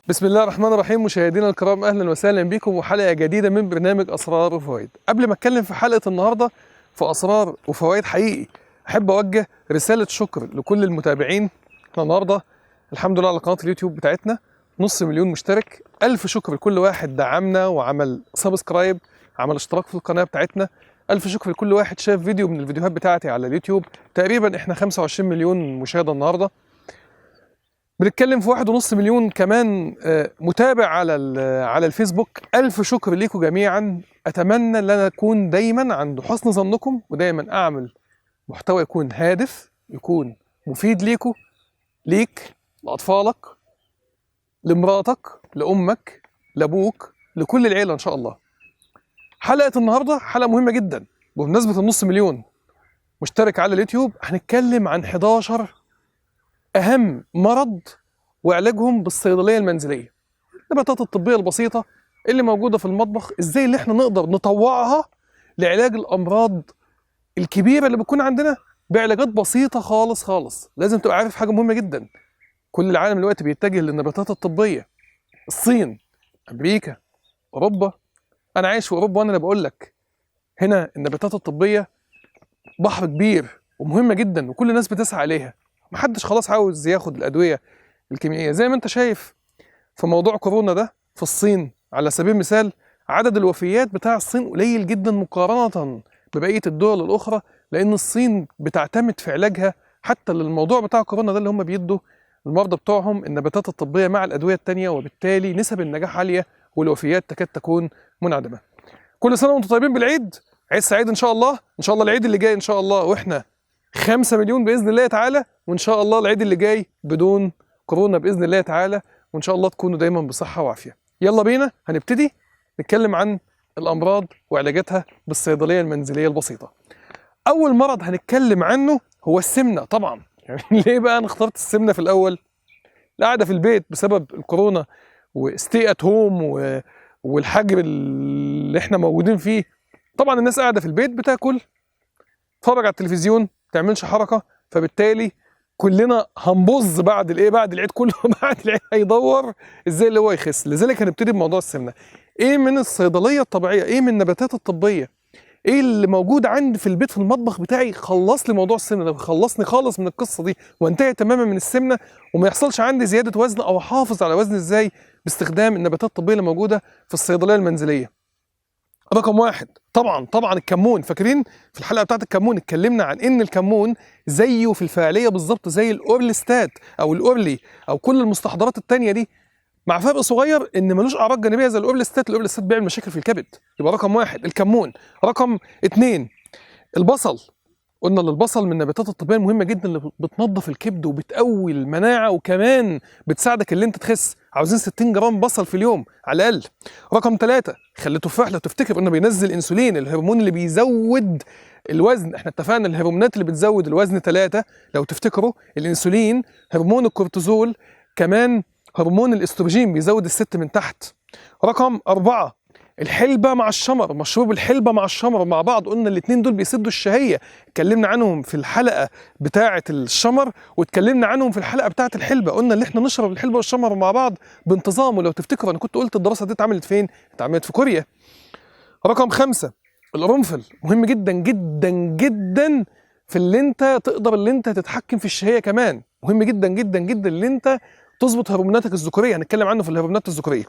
بسم الله الرحمن الرحيم. مشاهدينا الكرام، اهلا وسهلا بكم وحلقه جديده من برنامج اسرار وفوائد. قبل ما اتكلم في حلقه النهارده في اسرار وفوائد، حقيقي احب اوجه رساله شكر لكل المتابعين. احنا النهارده الحمد لله على قناه اليوتيوب بتاعتنا 500,000 مشترك. الف شكر لكل واحد دعمنا وعمل سبسكرايب، عمل اشتراك في القناه بتاعتنا. الف شكر لكل واحد شاف فيديو من الفيديوهات بتاعتي على اليوتيوب. تقريبا احنا 25 مليون مشاهده النهارده. بنتكلم في 1.5 مليون كمان متابع على الفيسبوك. ألف شكر ليكم جميعا. أتمنى أن أنا أكون دايما عند حسن ظنكم، ودايما أعمل محتوى يكون هادف، يكون مفيد ليكم، ليك، لأطفالك، لمراتك، لأمك، لأبوك، لكل العيلة إن شاء الله. حلقة النهاردة حلقة مهمة جدا بمناسبة النص مليون مشترك على اليوتيوب. هنتكلم عن 11 أهم مرض وعلاجهم بالصيدلية المنزلية. النباتات الطبية البسيطة اللي موجودة في المطبخ، ازاي اللي احنا نقدر نطوعها لعلاج الأمراض الكبيرة اللي بتكون عندنا بعلاجات بسيطة خالص خالص. لازم تبقى عارف حاجة مهمة جدا، كل العالم دلوقتي بيتجه للنباتات الطبية. الصين، أمريكا، أوروبا. أنا عايش في أوروبا وأنا بقول لك هنا النباتات الطبية بحر كبير ومهمة جدا، وكل الناس بتسعى عليها. محدش خلاص عاوز ياخد الأدوية الكيميائية. زي ما انت شايف في موضوع كورونا ده في الصين على سبيل المثال، عدد الوفيات بتاع الصين قليل جدا مقارنة ببقية الدول الأخرى، لأن الصين بتعتمد في علاجها حتى للموضوع بتاع كورونا ده اللي هم بيدوا المرضى بتوعهم النباتات الطبية مع الأدوية التانية، وبالتالي نسب النجاح عالية والوفيات تكاد تكون منعدمة. كل سنة وانتم طيبين بالعيد، عيد سعيد إن شاء الله. إن شاء الله العيد اللي جاي إن شاء الله وإحنا 5 مليون بإذن الله تعالى، وإن شاء الله العيد اللي جاي بدون كورونا بإذن الله تعالى، وإن شاء الله تكونوا دايما بصحة وعافية. يلا بينا هنبتدي نتكلم عن الأمراض وعلاجاتها بالصيدلية المنزلية البسيطة. أول مرض هنتكلم عنه هو السمنة طبعا. يعني ليه بقى أنا اخترت السمنة في الأول؟ القعدة في البيت بسبب الكورونا وستي ات هوم والحجر اللي احنا موجودين فيه. طبعا الناس قاعدة في البيت بتاكل، تتفرج على التلفزيون، ما تعملش حركة، فبالتالي كلنا هنبظ بعد العيد كله. بعد العيد هيدور ازاي اللي هو يخس. لذلك هنبتدي بموضوع السمنه. ايه من الصيدليه الطبيعيه، ايه من النباتات الطبيه، ايه اللي موجود عندي في البيت في المطبخ بتاعي خلص لي موضوع السمنه ده، خلصني خالص من القصه دي وانتهي تماما من السمنه، وما يحصلش عندي زياده وزن او احافظ على وزني ازاي باستخدام النباتات الطبيه اللي موجوده في الصيدليه المنزليه. رقم واحد طبعا الكمون. فاكرين في الحلقه بتاعت الكمون اتكلمنا عن ان الكمون زيه في الفاعليه بالظبط زي الاورليستات او الاورلي او كل المستحضرات التانيه دي، مع فرق صغير ان ملوش اعراض جانبيه زي الاورليستات. الاورليستات بيعمل مشاكل في الكبد. يبقى رقم واحد الكمون. رقم اتنين البصل. قلنا ان البصل من النباتات الطبيه المهمه جدا اللي بتنظف الكبد وبتقوي المناعه، وكمان بتساعدك ان انت تخس. عاوزين 60 جرام بصل في اليوم على الاقل. رقم 3 خلي التفاح. لو تفتكر انه بينزل انسولين، الهرمون اللي بيزود الوزن. احنا اتفقنا الهرمونات اللي بتزود الوزن 3 لو تفتكروا: الانسولين، هرمون الكورتيزول، كمان هرمون الاستروجين بيزود الست من تحت. رقم 4 الحلبة مع الشمر. مشروب الحلبة مع الشمر مع بعض، قلنا الاتنين دول بيسدوا الشهية. اتكلمنا عنهم في الحلقة بتاعة الشمر، واتكلمنا عنهم في الحلقة بتاعة الحلبة. قلنا ان احنا نشرب الحلبة والشمر مع بعض بانتظام. ولو تفتكروا انا كنت قلت الدراسة دي اتعملت فين؟ اتعملت في كوريا. رقم 5 القرنفل. مهم جدا جدا جدا في اللي انت تقدر اللي انت تتحكم في الشهية. كمان مهم جدا جدا جدا اللي انت تظبط هرموناتك الذكورية. هنتكلم عنه في الهرمونات الذكورية.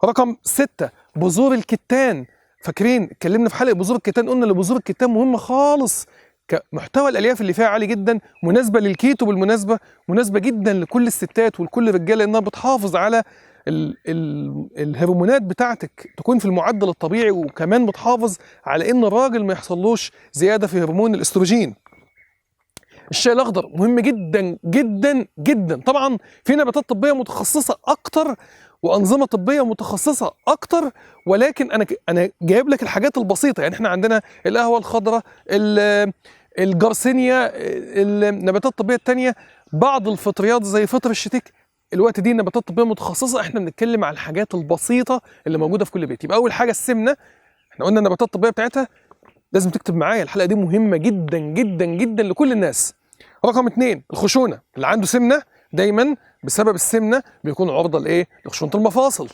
رقم 6 بذور الكتان. فاكرين اتكلمنا في حلقة بذور الكتان، قلنا ان بذور الكتان مهمة خالص كمحتوى الالياف اللي فيها عالي جدا، مناسبة للكيتو بالمناسبة، مناسبة جدا لكل الستات ولكل الرجالة، لانها بتحافظ على الهرمونات بتاعتك تكون في المعدل الطبيعي، وكمان بتحافظ على ان الراجل ما يحصلوش زيادة في هرمون الاستروجين. الشاي الاخضر مهم جدا جدا جدا. طبعا في نباتات طبيه متخصصه اكتر وانظمه طبيه متخصصه اكتر، ولكن انا جايب لك الحاجات البسيطه. يعني احنا عندنا القهوه الخضراء، الجارسينيا، النباتات الطبيه الثانيه، بعض الفطريات زي فطر الشتيك. الوقت دي نباتات طبيه متخصصه، احنا بنتكلم على الحاجات البسيطه اللي موجوده في كل بيت. يبقى اول حاجه السمنه، احنا قلنا النباتات الطبيه بتاعتها لازم تكتب معايا، الحلقه دي مهمه جدا جدا جدا لكل الناس. رقم 2 الخشونه، اللي عنده سمنه دايما بسبب السمنه بيكون عرضه لايه؟ لخشونه المفاصل.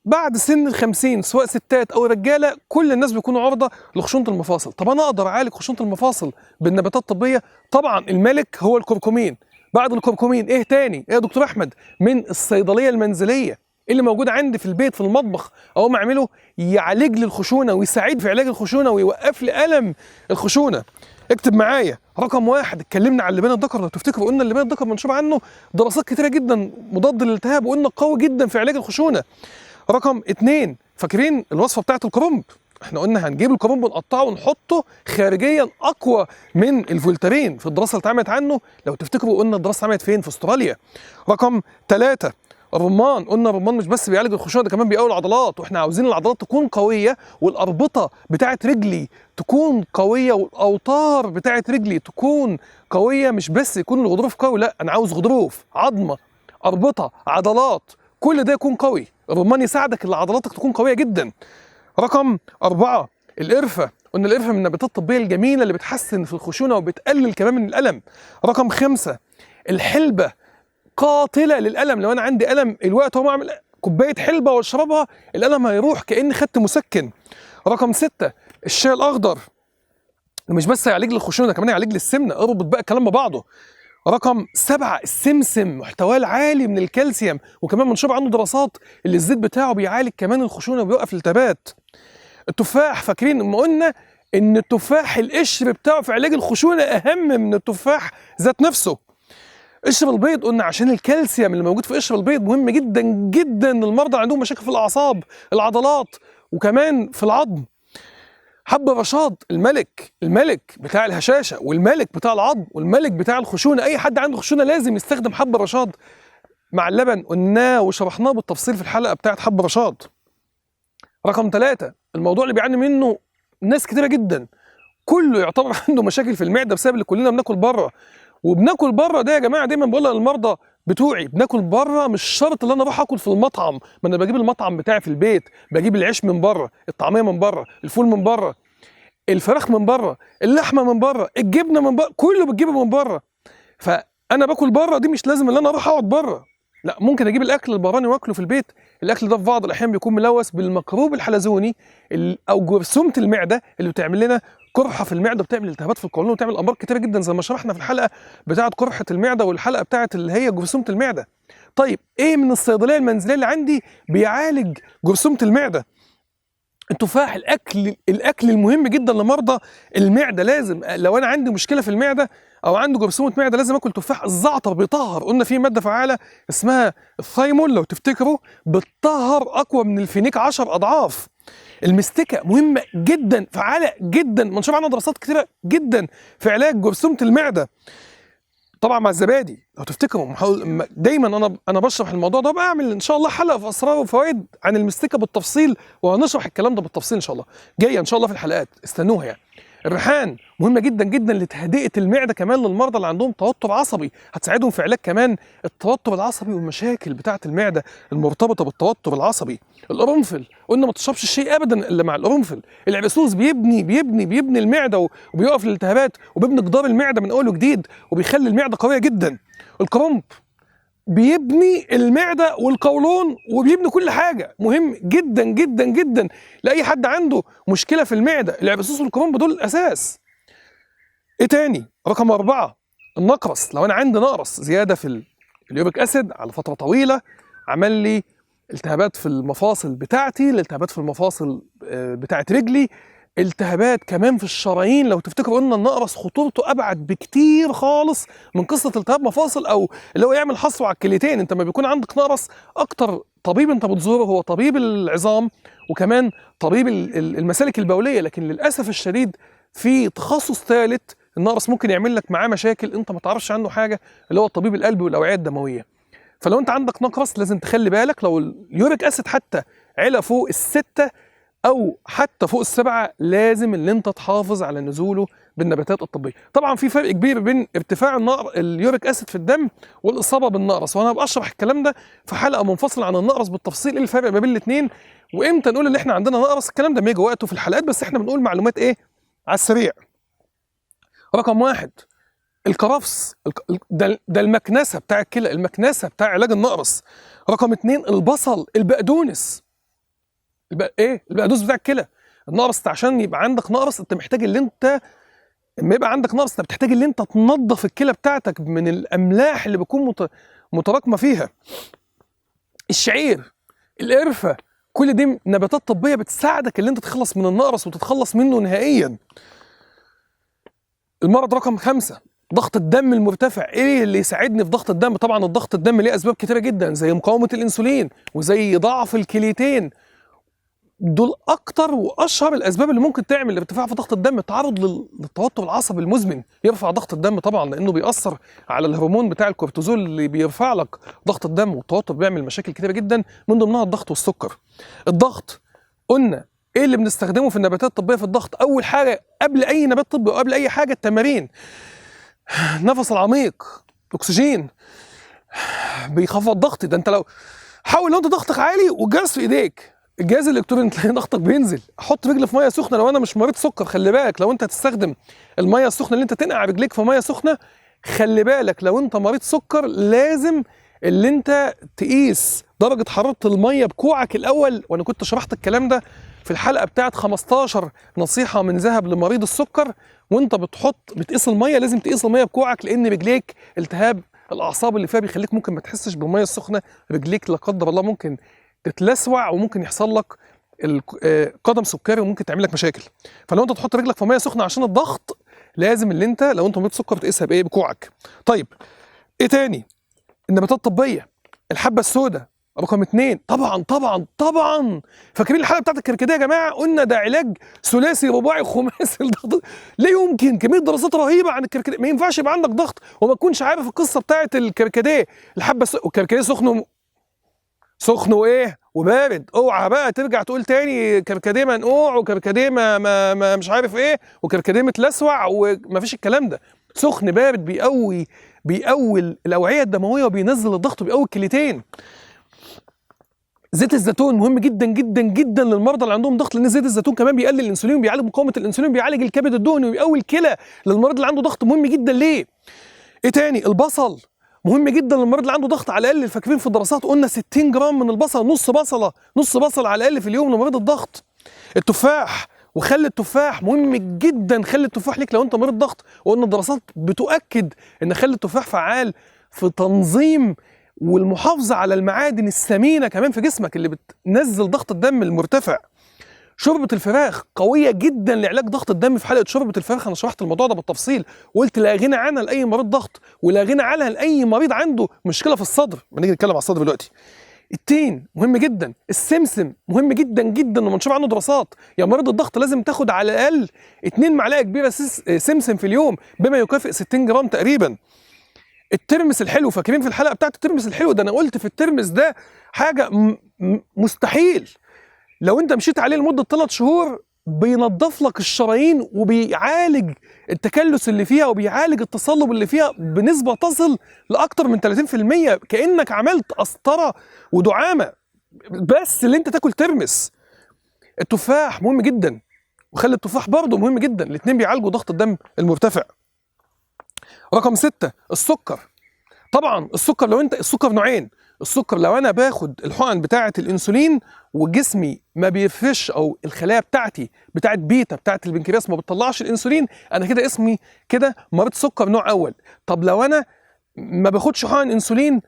بعد سن ال50 سواء ستات او رجاله كل الناس بيكونوا عرضه لخشونه المفاصل. طب انا اقدر اعالج خشونه المفاصل بالنباتات الطبيه؟ طبعا الملك هو الكركمين. بعد الكركمين ايه تاني؟ ايه يا دكتور احمد؟ من الصيدليه المنزليه اللي موجوده عندي في البيت في المطبخ، اقوم اعمله يعالج لي الخشونه ويساعد في علاج الخشونه ويوقف لي الم الخشونه. اكتب معايا رقم 1 اتكلمنا عن اللبان الذكر، لو تفتكروا قلنا اللبان الذكر منشور عنه دراسات كتيره جدا مضاد للالتهاب، وقلنا قوي جدا في علاج الخشونه. رقم 2 فاكرين الوصفه بتاعت الكرنب؟ احنا قلنا هنجيب الكرنب ونقطعه ونحطه خارجيا اقوى من الفولترين في الدراسه اللي اتعملت عنه، لو تفتكروا قلنا الدراسه اتعملت فين؟ في استراليا. رقم 3 الرمان، قلنا الرمان مش بس بيعالج الخشونه، ده كمان بيقوي العضلات، واحنا عاوزين العضلات تكون قويه والاربطه بتاعت رجلي تكون قويه والاوتار بتاعت رجلي تكون قويه، مش بس يكون الغضروف قوي، لا انا عاوز غضروف، عظمه، اربطه، عضلات، كل ده يكون قوي. الرمان يساعدك ان عضلاتك تكون قويه جدا. رقم 4 القرفه، قلنا القرفه من النباتات الطبيه الجميله اللي بتحسن في الخشونه وبتقلل كمان من الالم. رقم 5 الحلبه، قاتله للالم، لو انا عندي الم الوقت وما اعمل كوبايه حلبه واشربها الالم هيروح كاني خدت مسكن. رقم 6 الشاي الاخضر، مش بس هيعالج لي الخشونه كمان هيعالج لي السمنه، اربط بقى الكلام ببعضه. رقم 7 السمسم، محتواه العالي من الكالسيوم وكمان منشور عنه دراسات اللي الزيت بتاعه بيعالج كمان الخشونه وبيوقف الالتهابات. التفاح، فاكرين لما قلنا ان التفاح القشر بتاعه في علاج الخشونه اهم من التفاح ذات نفسه. قشر البيض قلنا عشان الكالسيوم اللي موجود في قشر البيض مهم جدا جدا للمرضى عندهم مشاكل في الاعصاب، العضلات، وكمان في العظم. حب الرشاد، الملك بتاع الهشاشه والملك بتاع العظم والملك بتاع الخشونه، اي حد عنده خشونه لازم يستخدم حب الرشاد مع اللبن، قلناه وشرحناه بالتفصيل في الحلقه بتاعت حب الرشاد. رقم 3 الموضوع اللي بيعاني منه ناس كتيره جدا، كله يعتبر عنده مشاكل في المعده بسبب اللي كلنا بناكل بره. وبناكل بره ده يا جماعه دايما بقول للمرضى بتوعي، بناكل بره مش شرط ان انا اروح اكل في المطعم، ما انا بجيب المطعم بتاعي في البيت، بجيب العيش من بره، الطعميه من بره، الفول من بره، الفراخ من بره، اللحمه من بره، الجبنه من بره، كله بتجيبه من بره. فانا باكل بره دي مش لازم ان انا اروح اقعد بره، لا ممكن اجيب الاكل البراني واكله في البيت. الاكل ده في بعض الاحيان بيكون ملوث بالميكروب الحلزوني او جرثومه المعده اللي بتعمل لنا قرحه في المعده، بتعمل التهابات في القولون وتعمل امراض كتيره جدا زي ما شرحنا في الحلقه بتاعه قرحه المعده والحلقه بتاعه اللي هي جرثومه المعده. طيب ايه من الصيدليه المنزليه اللي عندي بيعالج جرثومه المعده؟ التفاح، الاكل المهم جدا لمرضى المعده، لازم لو انا عندي مشكله في المعده او عنده جرثومه معده لازم اكل تفاح. الزعتر بيطهر، قلنا فيه ماده فعاله اسمها الثايمول لو تفتكروا، بتطهر اقوى من الفينيك 10 اضعاف. المستكه مهمه جدا، فعاله جدا، منشور عنها دراسات كتيره جدا في علاج جرثومه المعده. طبعا مع الزبادي لو تفتكروا، دايما انا بشرح الموضوع ده، بعمل ان شاء الله حلقه في اسرار وفوائد عن المستكه بالتفصيل، وهنشرح الكلام ده بالتفصيل ان شاء الله جايه ان شاء الله في الحلقات، استنوها يعني. الريحان مهمه جدا جدا لتهدئه المعده كمان للمرضى اللي عندهم توتر عصبي، هتساعدهم في علاج كمان التوتر العصبي والمشاكل بتاعه المعده المرتبطه بالتوتر العصبي. القرنفل، قلنا ما تشربش الشيء ابدا الا مع القرنفل. العرقسوس بيبني المعده وبيوقف الالتهابات وبيبني جدار المعده من اول وجديد وبيخلي المعده قويه جدا. الكرنب بيبني المعده والقولون وبيبني كل حاجه، مهم جدا جدا جدا لاي حد عنده مشكله في المعده، العرقسوس والكرنب دول الاساس. ايه تاني؟ رقم 4 النقرس، لو انا عندي نقرس زياده في اليوريك اسيد على فتره طويله عمل لي التهابات في المفاصل بتاعتي، الالتهابات في المفاصل بتاعت رجلي، التهابات كمان في الشرايين. لو تفتكروا قلنا النقرس خطورته ابعد بكتير خالص من قصه التهاب مفاصل او اللي هو يعمل حصوه على الكليتين. انت ما بيكون عندك نقرس اكتر طبيب انت بتزوره هو طبيب العظام وكمان طبيب المسالك البوليه، لكن للاسف الشديد في تخصص ثالث النقرس ممكن يعمل لك معاه مشاكل انت ما تعرفش عنه حاجه، اللي هو الطبيب القلبي والاوعيه الدمويه. فلو انت عندك نقرس لازم تخلي بالك، لو اليوريك اسيد حتى علا فوق ال6 او حتى فوق ال7 لازم ان انت تحافظ على نزوله بالنباتات الطبيه. طبعا في فرق كبير بين ارتفاع اليوريك اسيد في الدم والاصابه بالنقرس، وانا هبقى اشرح الكلام ده في حلقه منفصله عن النقرس بالتفصيل، ايه الفرق ما بين الاثنين وامتى نقول ان احنا عندنا نقرس. الكلام ده بيجي وقته في الحلقات، بس احنا بنقول معلومات ايه على السريع. رقم واحد الكرفس، ده المكنسه بتاع الكلى، المكنسه بتاع علاج النقرس. رقم اتنين البصل، البقدونس، البقدونس بتاع الكلى. النقرس عشان يبقى عندك نقرس انت محتاج اللي انت لما يبقى عندك نقرس انت بتحتاج اللي انت تنظف الكلى بتاعتك من الاملاح اللي بتكون متراكمه فيها. الشعير، القرفه، كل دي نباتات طبيه بتساعدك اللي انت تخلص من النقرس وتتخلص منه نهائيا. المرض رقم 5 ضغط الدم المرتفع. ايه اللي يساعدني في ضغط الدم؟ طبعا الضغط الدم ليه اسباب كتيره جدا، زي مقاومه الانسولين وزي ضعف الكليتين. دول اكتر واشهر الاسباب اللي ممكن تعمل ارتفاع في ضغط الدم. التعرض للتوتر العصبي المزمن يرفع ضغط الدم طبعا، لانه بيأثر على الهرمون بتاع الكورتيزول اللي بيرفع لك ضغط الدم، والتوتر بيعمل مشاكل كتيره جدا من ضمنها الضغط والسكر. الضغط قلنا ايه اللي بنستخدمه في النباتات الطبيه في الضغط؟ اول حاجه قبل اي نبات طبي وقبل اي حاجه التمارين، النفس العميق، الاكسجين بيخفض ضغطي. ده انت لو حاول لو انت ضغطك عالي والجهاز في ايديك، الجهاز الالكتروني تلاقي ضغطك بينزل. احط رجلي في ميه سخنه لو انا مش مريض سكر. خلي بالك لو انت هتستخدم الميه السخنه اللي انت تنقع رجليك في ميه سخنه، خلي بالك لو انت مريض سكر لازم اللي انت تقيس درجه حراره الميه بكوعك الاول. وانا كنت شرحت الكلام ده في الحلقه بتاعت 15 نصيحه من ذهب لمريض السكر. وانت بتقيس الميه لازم تقيس الميه بكوعك، لان رجليك التهاب الاعصاب اللي فيها بيخليك ممكن ما تحسش بالميه السخنه، رجليك لا قدر الله ممكن تتلسوع وممكن يحصل لك قدم سكري وممكن تعمل لك مشاكل. فلو انت تحط رجلك في ميه سخنه عشان الضغط، لازم اللي انت لو انت مريض سكر تقيسها بايه؟ بكوعك. طيب ايه تاني؟ النباتات الطبيه، الحبه السوداء رقم 2. طبعا فاكرين الحلقه بتاعت الكركديه يا جماعه؟ قلنا ده علاج ثلاثي رباعي خماسي الضغط. لا يمكن، كميه دراسات رهيبه عن الكركديه. ما ينفعش يبقى عندك ضغط وما تكونش عارف القصه بتاعت الكركديه. الحبه والكركديه سخن وايه وبارد. اوعى بقى ترجع تقول تاني كركديه منقوع وكركديه ما مش عارف ايه وكركديه متلسوع، ومفيش الكلام ده. سخن بارد بيقوي الاوعيه الدمويه وبينزل الضغط وبيقوي الكليتين. زيت الزيتون مهم جدا جدا جدا للمرضى اللي عندهم ضغط، لان زيت الزيتون كمان بيقلل الانسولين وبيعالج مقاومه الانسولين، بيعالج الكبد الدهني وبيقوي الكلى للمريض اللي عنده ضغط. مهم جدا ليه؟ ايه تاني؟ البصل مهم جدا للمريض اللي عنده ضغط. على الاقل فاكرين في الدراسات قلنا 60 جرام من البصل، نص بصله على الاقل في اليوم لمريض الضغط. التفاح وخل التفاح مهم جدا، خل التفاح ليك لو انت مريض ضغط. وقلنا الدراسات بتؤكد ان خل التفاح فعال في تنظيم والمحافظه على المعادن الثمينه كمان في جسمك اللي بتنزل ضغط الدم المرتفع. شوربه الفراخ قويه جدا لعلاج ضغط الدم. في حلقه شوربه الفراخ انا شرحت الموضوع ده بالتفصيل، وقلت لا غنى عنها لاي مريض ضغط ولا غنى عنها لاي مريض عنده مشكله في الصدر. ما نيجي نتكلم على الصدر دلوقتي. التين مهم جدا، السمسم مهم جدا جدا ومنشور عنه دراسات. يا مريض الضغط لازم تاخد على الاقل 2 معلقه كبيره سمسم في اليوم بما يكافئ 60 جرام تقريبا. الترمس الحلو، فاكرين في الحلقه بتاعت الترمس الحلو ده انا قلت في الترمس ده حاجه مستحيل لو انت مشيت عليه لمده 3 شهور بينظف لك الشرايين وبيعالج التكلس اللي فيها وبيعالج التصلب اللي فيها بنسبه تصل لاكتر من 30%، كانك عملت قسطره ودعامه بس اللي انت تاكل ترمس. التفاح مهم جدا وخلي التفاح برضه مهم جدا، الاثنين بيعالجوا ضغط الدم المرتفع. رقم 6 السكر. طبعا السكر نوعين. السكر لو انا باخد الحقن بتاعه الانسولين وجسمي ما بيفرش او الخلايا بتاعتي بتاعه بيتا بتاعه البنكرياس ما بتطلعش الانسولين، انا كده اسمي كده مريض سكر نوع اول. طب لو انا ما باخدش حقن انسولين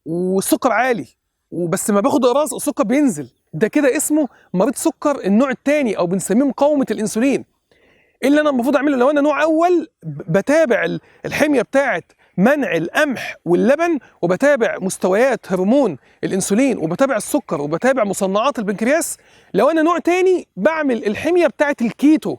والسكر عالي وبس ما باخد اقراص السكر بينزل، ده كده اسمه مريض سكر النوع الثاني او بنسميه مقاومه الانسولين. ايه اللي انا المفروض اعمله لو انا نوع اول؟ بتابع الحميه بتاعه منع القمح واللبن، وبتابع مستويات هرمون الانسولين، وبتابع السكر، وبتابع مصنعات البنكرياس. لو انا نوع تاني بعمل الحميه بتاعه الكيتو،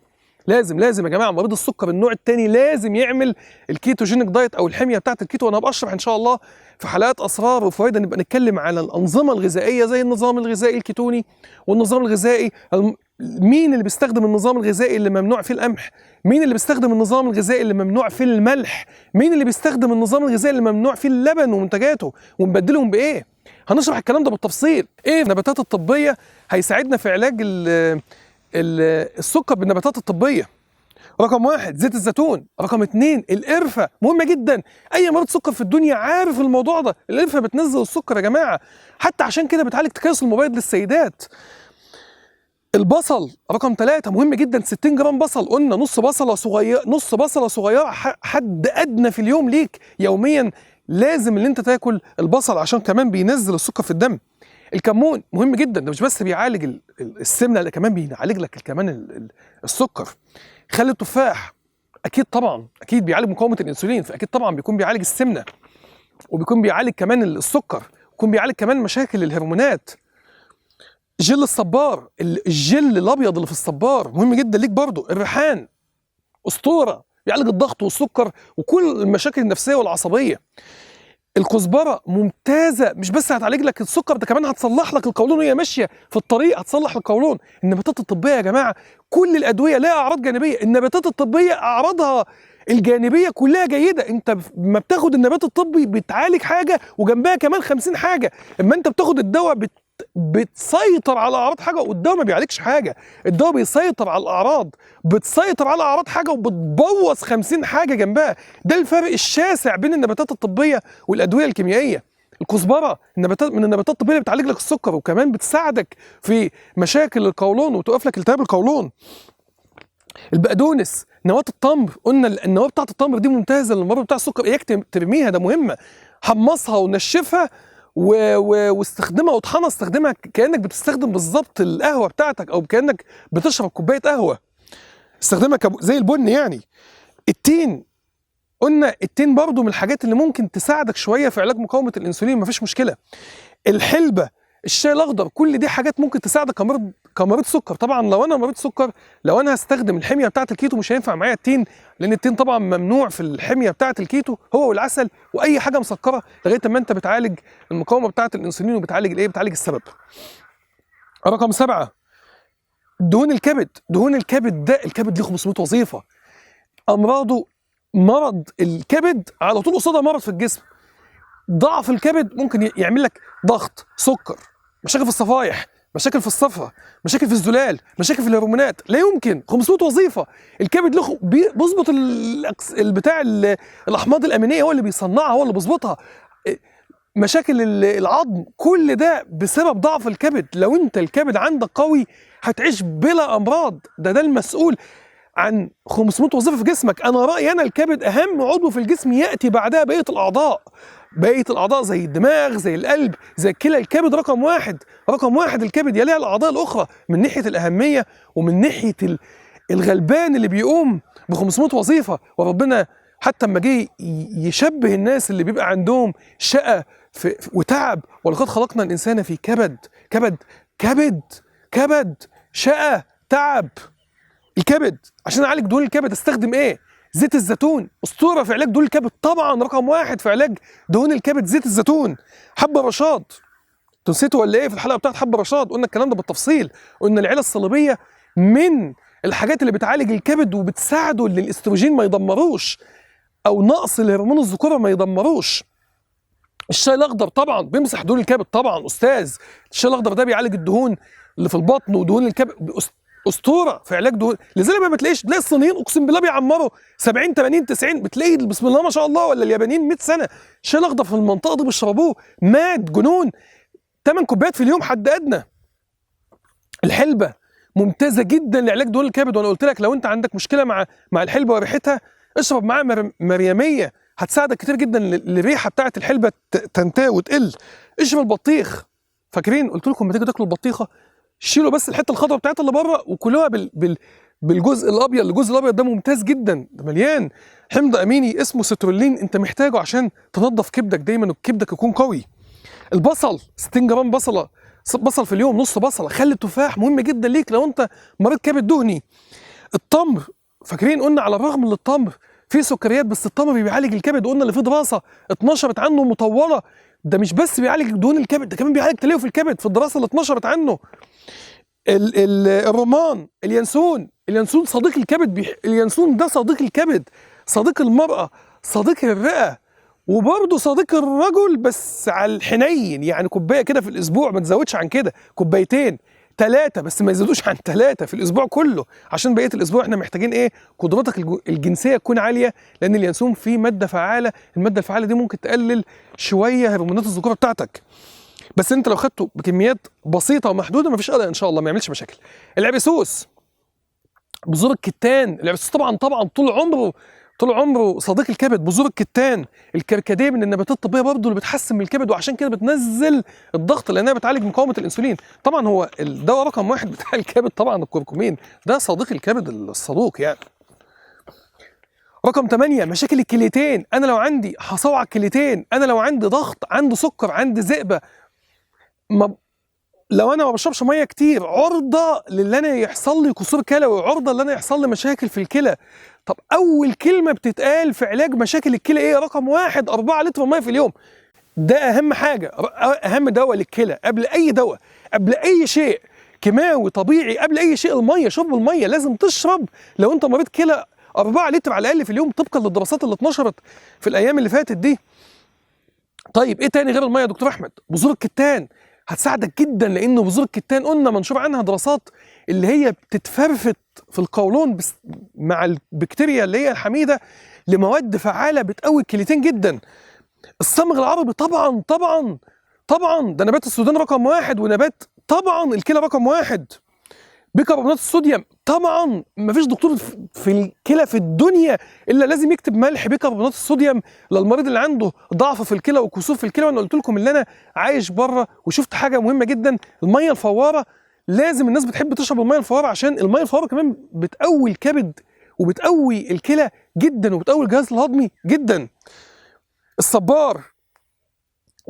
لازم لازم يا جماعه مريض السكر النوع الثاني لازم يعمل الكيتوجينيك دايت او الحميه بتاعه الكيتو. وانا هبقى اشرح ان شاء الله في حلقات اسرار وفوائد نبقى نتكلم على الانظمه الغذائيه زي النظام الغذائي الكيتوني والنظام الغذائي مين اللي بيستخدم النظام الغذائي اللي ممنوع فيه القمح، مين اللي بيستخدم النظام الغذائي اللي ممنوع فيه الملح، مين اللي بيستخدم النظام الغذائي اللي ممنوع فيه اللبن ومنتجاته ونبدلهم بايه. هنشرح الكلام ده بالتفصيل. ايه النباتات الطبيه هيساعدنا في علاج السكر بالنباتات الطبيه. رقم 1 زيت الزيتون، رقم 2 القرفه مهمه جدا. اي مريض سكر في الدنيا عارف الموضوع ده، القرفه بتنزل السكر يا جماعه، حتى عشان كده بتعالج تكيس المبيض للسيدات. البصل رقم 3 مهم جدا، 60 جرام بصل، قلنا نص بصله صغيره حد ادنى في اليوم ليك يوميا، لازم اللي انت تاكل البصل عشان كمان بينزل السكر في الدم. الكمون مهم جدا، ده مش بس بيعالج السمنه، لا كمان بيعالج لك كمان السكر. خل التفاح اكيد طبعا اكيد بيعالج مقاومه الانسولين، فاكيد طبعا بيكون بيعالج السمنه وبيكون بيعالج كمان السكر، وبيكون بيعالج كمان مشاكل الهرمونات. جل الصبار، الجل الابيض اللي في الصبار مهم جدا ليك برضو. الريحان اسطوره، بيعالج الضغط والسكر وكل المشاكل النفسيه والعصبيه. الكزبره ممتازه، مش بس هتعالج لك السكر، ده كمان هتصلح لك القولون وهي ماشيه في الطريق، هتصلح القولون. النباتات الطبيه يا جماعه كل الادويه لها اعراض جانبيه، النباتات الطبيه اعراضها الجانبيه كلها جيده. انت ما بتاخد النبات الطبي بتعالج حاجه وجنبها كمان 50 حاجه، اما انت بتاخد الدواء بتسيطر على اعراض حاجه والدواء ما بيعالجش حاجه، الدواء بيسيطر على الاعراض، بتسيطر على اعراض حاجه وبتبوظ 50 حاجه جنبها. ده الفرق الشاسع بين النباتات الطبيه والادويه الكيميائيه. الكزبره من النباتات الطبيه اللي بتعالج لك السكر وكمان بتساعدك في مشاكل القولون وتوقف لك التهاب القولون. البقدونس، نواه التمر، قلنا النواه بتاعت التمر دي ممتازه للمرض بتاع السكر، اياك ترميها، ده مهمه. حمصها ونشفها واستخدمها وطحنها، استخدمها كانك بتستخدم بالظبط القهوه بتاعتك او كانك بتشرب كوبايه قهوه، استخدمها زي البن يعني. التين، قلنا التين برضو من الحاجات اللي ممكن تساعدك شويه في علاج مقاومه الانسولين، مفيش مشكله. الحلبه، الشاي الاخضر، كل دي حاجات ممكن تساعدك كمريض سكر. طبعا لو انا مريض سكر، لو انا هستخدم الحميه بتاعه الكيتو مش هينفع معايا التين، لان التين طبعا ممنوع في الحميه بتاعه الكيتو، هو والعسل واي حاجه مسكره، لغايه ما انت بتعالج المقاومه بتاعه الانسولين وبتعالج الايه، بتعالج السبب. رقم 7 دهون الكبد. دهون الكبد ده الكبد ليه 500 وظيفه، امراضه مرض الكبد على طول قصادها مرض في الجسم. ضعف الكبد ممكن يعمل لك ضغط، سكر، مشاكل في الصفائح، مشاكل في الصفرة، مشاكل في الزلال، مشاكل في الهرمونات، لا يمكن. 500 وظيفه. الكبد له بيظبط بتاع الاحماض الامينيه، هو اللي بيصنعها، هو اللي بيظبطها. مشاكل العظم، كل ده بسبب ضعف الكبد. لو انت الكبد عندك قوي هتعيش بلا امراض، ده المسؤول عن 500 وظيفه في جسمك. انا رايي انا الكبد اهم عضو في الجسم، ياتي بعدها بقيه الاعضاء، بقيه الاعضاء زي الدماغ، زي القلب، زي الكلى. الكبد رقم واحد الكبد، يليها الاعضاء الاخرى من ناحيه الاهميه ومن ناحيه الغلبان اللي بيقوم ب 500 وظيفه. وربنا حتى اما جه يشبه الناس اللي بيبقى عندهم شقه وتعب، ولقد خلقنا الانسان في كبد شقه تعب. الكبد عشان اعالج دهون الكبد استخدم ايه؟ زيت الزيتون، اسطوره في علاج دهون الكبد، طبعا رقم 1 في علاج دهون الكبد زيت الزيتون. حب رشاد، نسيتوا ولا ايه؟ في الحلقه بتاعت حب رشاد قلنا الكلام ده بالتفصيل، قلنا العيله الصليبيه من الحاجات اللي بتعالج الكبد وبتساعده ان الاستروجين ما يدمروش او نقص الهرمون الذكوره ما يدمروش. الشاي الاخضر طبعا بيمسح دهون الكبد، طبعا استاذ. الشاي الاخضر ده بيعالج الدهون اللي في البطن ودهون الكبد، اسطوره في علاج دهون. لذلك ما بتلاقيش، تلاقي الصينيين اقسم بالله بيعمروا 70 80 90، بتلاقي بسم الله ما شاء الله، ولا اليابانيين 100 سنه. الشاي الاخضر في المنطقه دي بيشربوه مات جنون، 8 كوبايات في اليوم حد ادنى. الحلبه ممتازه جدا لعلاج دهون الكبد، وانا قلت لك لو انت عندك مشكله مع الحلبه وريحتها اشرب معاها مريميه، هتساعدك كتير جدا الريحه بتاعه الحلبه تنتهي وتقل. اشرب البطيخ، فاكرين قلت لكم لما تيجوا تاكلوا البطيخه شيلوا بس الحته الخضراء بتاعتها اللي بره وكلوها بالجزء الابيض. الجزء الابيض ده ممتاز جدا، ده مليان حمض اميني اسمه سترولين، انت محتاجه عشان تنظف كبدك دايما وكبدك يكون قوي. البصل، 60 جرام بصل في اليوم، نص بصله. خل التفاح مهم جدا ليك لو انت مريض كبد دهني. التمر فاكرين قلنا على الرغم ان التمر فيه سكريات بس التمر بيعالج الكبد، وقلنا اللي فيه دراسه اتنشرت عنه مطوله ده مش بس بيعالج دهون الكبد، ده كمان بيعالج تليف الكبد في الدراسه اللي اتنشرت عنه. الرمان، اليانسون صديق الكبد، اليانسون ده صديق الكبد، صديق المرأة، صديق الرئة، وبرضه صديق الرجل بس على الحنين، يعني كوباية كده في الأسبوع، ما تزودش عن كده، كوبايتين 3 بس ما يزيدوش عن 3 في الأسبوع كله، عشان بقية الأسبوع احنا محتاجين إيه؟ قدرتك الجنسية تكون عالية، لأن اليانسون فيه مادة فعالة، المادة الفعالة دي ممكن تقلل شوية هرمونات الذكورة بتاعتك. بس انت لو خدته بكميات بسيطه ومحدوده مفيش قلق ان شاء الله، ما يعملش مشاكل. العرقسوس، بذور الكتان، العرقسوس طبعا طول عمره صديق الكبد. بذور الكتان، الكركديه من النباتات الطبيه برضه اللي بتحسن من الكبد، وعشان كده بتنزل الضغط لانها بتعالج مقاومه الانسولين. طبعا هو الدواء رقم 1 بتاع الكبد طبعا الكركمين، ده صديق الكبد الصدوق يعني. رقم 8 مشاكل الكليتين، انا لو عندي هصوع الكليتين، انا لو عندي ضغط، عندي سكر، عندي ذئبه، لو انا ما بشربش ميه كتير عرضه للي انا يحصل لي كسور كلوي، عرضه للي انا يحصل لي مشاكل في الكلى. طب اول كلمه بتتقال في علاج مشاكل الكلى ايه؟ رقم 1 4 لتر ميه في اليوم. ده اهم حاجه، اهم دواء للكلى قبل اي دواء، قبل اي شيء كيماوي طبيعي، قبل اي شيء الميه. شرب الميه لازم تشرب لو انت مريض كلى 4 لتر على الاقل في اليوم طبقا للدراسات اللي اتنشرت في الايام اللي فاتت دي. طيب ايه تاني غير الميه يا دكتور احمد؟ بذور الكتان هتساعدك جدا، لان بذور الكتان قلنا منشور عنها دراسات اللي هي بتتفرفت في القولون مع البكتيريا اللي هي الحميده لمواد فعاله بتقوي الكليتين جدا. الصمغ العربي طبعا ده نبات السودان رقم 1، ونبات طبعا الكلى رقم 1. بيكربونات الصوديوم طبعا مفيش دكتور في الكلى في الدنيا الا لازم يكتب ملح بيكربونات الصوديوم للمريض اللي عنده ضعف في الكلى وكسور في الكلى. وانا قلت لكم اللي انا عايش بره وشفت حاجه مهمه جدا، الميه الفواره. لازم الناس بتحب تشرب الميه الفواره، عشان الميه الفواره كمان بتقوي الكبد وبتقوي الكلى جدا وبتقوي الجهاز الهضمي جدا. الصبار،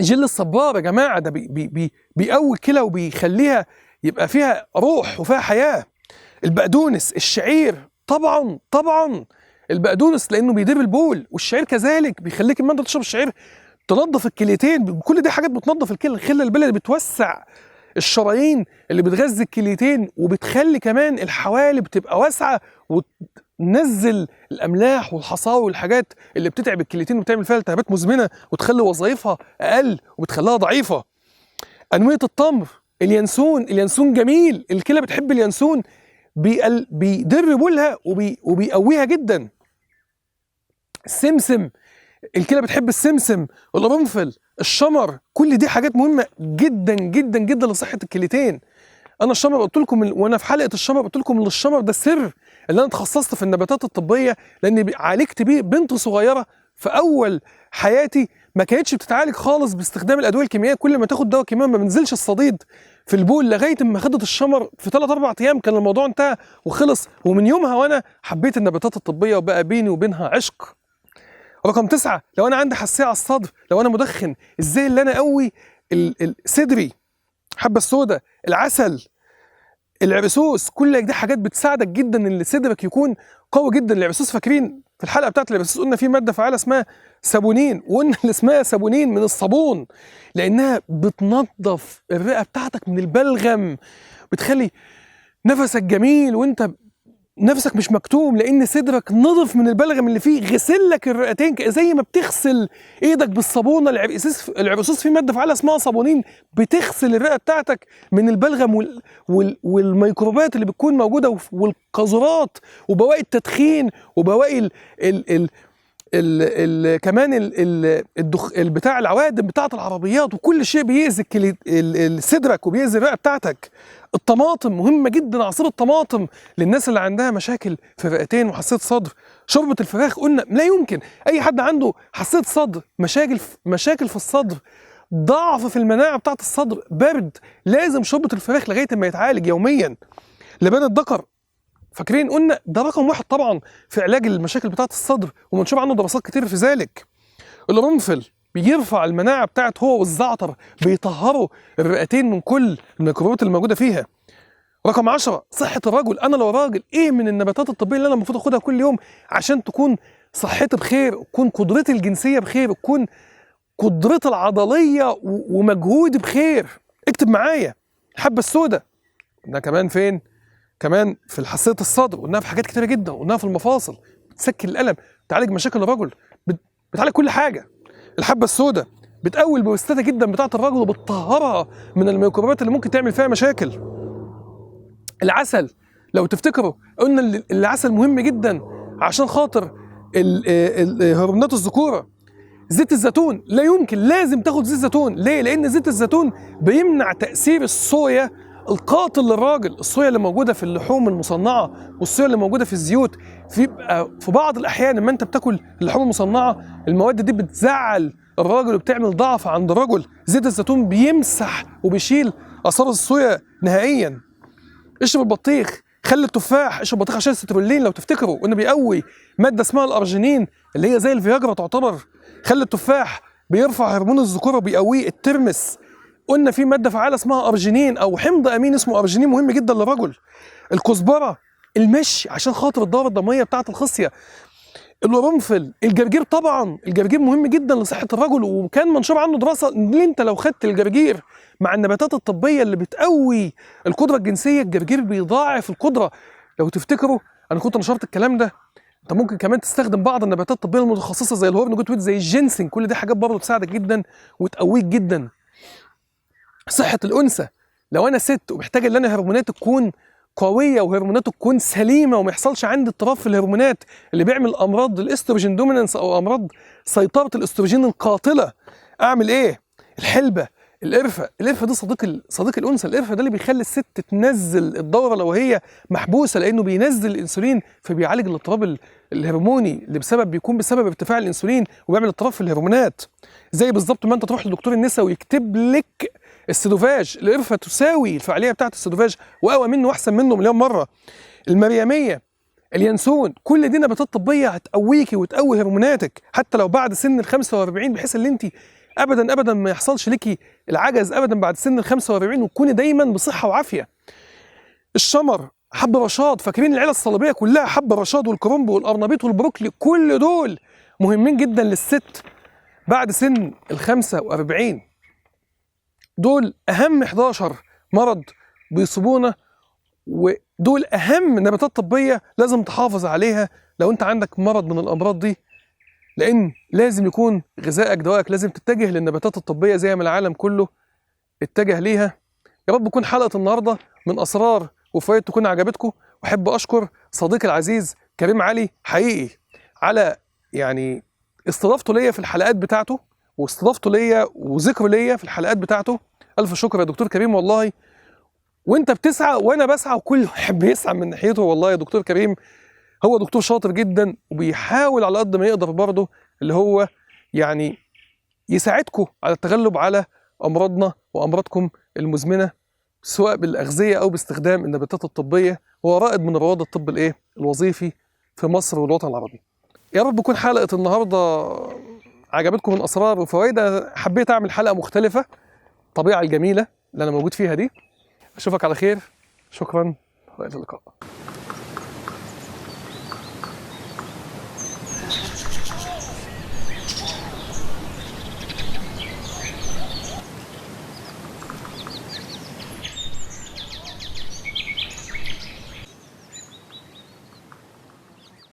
جل الصبار يا جماعه ده بيقوي الكلى وبيخليها يبقى فيها روح وفيها حياه. البقدونس، الشعير طبعا البقدونس لانه بيدير البول، والشعير كذلك بيخليك لما انت تشرب الشعير تنظف الكليتين. كل دي حاجات بتنظف الكلى. الخله البلدي بتوسع الشرايين اللي بتغذي الكليتين، وبتخلي كمان الحوالب تبقى واسعه وتنزل الاملاح والحصاوي والحاجات اللي بتتعب الكليتين وبتعمل فيها التهابات مزمنه وتخلي وظائفها اقل وبتخليها ضعيفه. انويه التمر، اليانسون جميل، الكلى بتحب اليانسون، بيدر بولها وبيقويها جدا. السمسم، الكلى بتحب السمسم، القرنفل، الشمر، كل دي حاجات مهمه جدا جدا جدا لصحه الكليتين. انا الشمر قلت لكم وانا في حلقه الشمر قلت لكم ان الشمر ده السر اللي انا اتخصصت في النباتات الطبيه، لان عالجت بيه بنت صغيره في اول حياتي ما كانتش بتتعالج خالص باستخدام الادويه الكيميائيه. كل ما تاخد دواء كيماوي ما بينزلش الصديد في البول، لغايه ما خدت الشمر في 3-4 ايام كان الموضوع انتهى وخلص. ومن يومها وانا حبيت النباتات الطبيه وبقى بيني وبينها عشق. رقم 9 لو انا عندي حساسيه على الصدر، لو انا مدخن، ازاي اللي انا اقوي صدري؟ حبه السوداء، العسل، العرقسوس، كل دي حاجات بتساعدك جدا ان صدرك يكون قوي جدا. العرقسوس فاكرين في الحلقه بتاعت العرقسوس قلنا في ماده فعاله اسمها سابونين، وقلنا اللي اسمها سابونين من الصابون لانها بتنظف الرئه بتاعتك من البلغم، بتخلي نفسك جميل وانت نفسك مش مكتوم، لان صدرك نظف من البلغم اللي فيه، غسل لك الرئتين زي ما بتغسل ايدك بالصابونه. العرقسوس فيه ماده فعاله اسمها صابونين بتغسل الرئه بتاعتك من البلغم والميكروبات اللي بتكون موجوده والقاذورات وبواقي التدخين وبواقي كمان بتاع العوادم بتاعه العربيات، وكل شيء بيأذي صدرك وبيأذي الرئه بتاعتك. الطماطم مهمه جدا، عصير الطماطم للناس اللي عندها مشاكل في الرئتين وحساسيه صدر. شوربه الفراخ قلنا لا يمكن اي حد عنده حساسيه صدر، مشاكل في الصدر، ضعف في المناعه بتاعه الصدر، برد، لازم شوربه الفراخ لغايه ما يتعالج يوميا. لبان الذكر فاكرين قلنا ده رقم 1 طبعا في علاج المشاكل بتاعه الصدر ومنشور عنه دراسات كتير في ذلك. القرنفل بيرفع المناعه بتاعت هو والزعتر، بيطهروا الرئتين من كل الميكروبات اللي موجوده فيها. رقم 10 صحة الرجل. أنا لو راجل إيه من النباتات الطبية اللي أنا المفروض آخدها كل يوم عشان تكون صحتي بخير، تكون قدرتي الجنسية بخير، تكون قدرتي العضلية ومجهودي بخير؟ اكتب معايا. الحبة السوداء قلنا كمان فين؟ كمان في حساسية الصدر، قلناها في حاجات كتيرة جدا، قلناها في المفاصل، بتسكن الألم، بتعالج مشاكل الرجل، بتعالج كل حاجة. الحبة السوداء بتقوي البروستاتا جدا بتاعة الرجل وبتطهرها من الميكروبات اللي ممكن تعمل فيها مشاكل. العسل لو تفتكروا قلنا العسل مهم جدا عشان خاطر هرمونات الذكورة. زيت الزيتون لا يمكن، لازم تاخد زيت زيتون. ليه؟ لأن زيت الزيتون بيمنع تأثير الصويا القاتل للراجل. الصويا اللي موجودة في اللحوم المصنعة والصويا اللي موجودة في الزيوت، في بعض الأحيان لما أنت بتاكل اللحوم المصنعة المواد دي بتزعل الراجل وبتعمل ضعف عند الرجل. زيت الزيتون بيمسح وبيشيل آثار الصويا نهائيا. اشرب البطيخ، خلي التفاح، اشرب بطيخ عشان السترولين لو تفتكروا، انه بيقوي ماده اسمها الارجينين اللي هي زي الفياجرا تعتبر. خلي التفاح بيرفع هرمون الذكوره وبيقويه. الترمس قلنا في ماده فعاله اسمها ارجينين او حمض امين اسمه ارجينين مهم جدا للرجل. الكزبره، المشي عشان خاطر الدوره الدمويه بتاعه الخصيه. القرنفل، الجرجير طبعا، الجرجير مهم جدا لصحه الرجل، وكان منشور عنه دراسه ان انت لو خدت الجرجير مع النباتات الطبيه اللي بتقوي القدره الجنسيه، الجرجير بيضاعف القدره. لو تفتكروا انا كنت نشرت الكلام ده. انت ممكن كمان تستخدم بعض النباتات الطبيه المتخصصه زي الهورن جوت ويت، زي الجينسين، كل دي حاجات برضه تساعدك جدا وتقويك جدا. صحه الانثى، لو انا ست ومحتاجه ان انا هرموناتي تكون قويه وهرموناته تكون سليمه وما يحصلش عندي اضطراب في الهرمونات اللي بيعمل امراض الاستروجين دومينانس او امراض سيطره الاستروجين القاتله، اعمل ايه؟ الحلبه، القرفه. القرفه دي صديق الانثى. القرفه ده اللي بيخلي الست تنزل الدوره لو هي محبوسه، لانه بينزل الانسولين فبيعالج الاضطراب الهرموني اللي بيكون بسبب ارتفاع الانسولين وبيعمل اضطراب في الهرمونات. زي بالظبط ما انت تروح لدكتور النساء ويكتب لك السيدوفاج. القرفه تساوي الفعاليه بتاعت السيدوفاج واقوى منه واحسن منه مليون مره. المريميه، اليانسون، كل دي نباتات طبيه هتقويكي وتقوي هرموناتك حتى لو بعد سن ال 45، بحيث ان انت ابدا ما يحصلش ليكي العجز ابدا بعد سن ال 45 وتكوني دايما بصحه وعافيه. الشمر، حب رشاد، فاكرين العيله الصليبيه كلها حب الرشاد والكرنب والقرنبيط والبروكلي، كل دول مهمين جدا للست بعد سن ال 45. دول اهم 11 مرض بيصيبونا، ودول اهم نباتات طبيه لازم تحافظ عليها لو انت عندك مرض من الامراض دي، لان لازم يكون غذائك دوائك لازم تتجه للنباتات الطبيه زي ما العالم كله اتجه ليها. يا رب تكون حلقه النهارده من اسرار وفوائد تكون عجبتكم، واحب اشكر صديقي العزيز كريم علي حقيقي على استضافته ليا في الحلقات بتاعته، واستضافته ليا وذكره ليا في الحلقات بتاعته. الف شكر يا دكتور كريم والله. وانت بتسعى وانا بسعى وكل واحد بيسعى من ناحيته. والله يا دكتور كريم هو دكتور شاطر جدا وبيحاول على قد ما يقدر برضه اللي هو يساعدكم على التغلب على امراضنا وامراضكم المزمنه سواء بالاغذيه او باستخدام النباتات الطبيه. هو رائد من رواد الطب الوظيفي في مصر والوطن العربي. يا رب تكون حلقه النهارده عجبتكم من اسرار وفوائد. حبيت اعمل حلقه مختلفه، الطبيعه الجميله اللي انا موجود فيها دي. اشوفك على خير، شكرا والى اللقاء.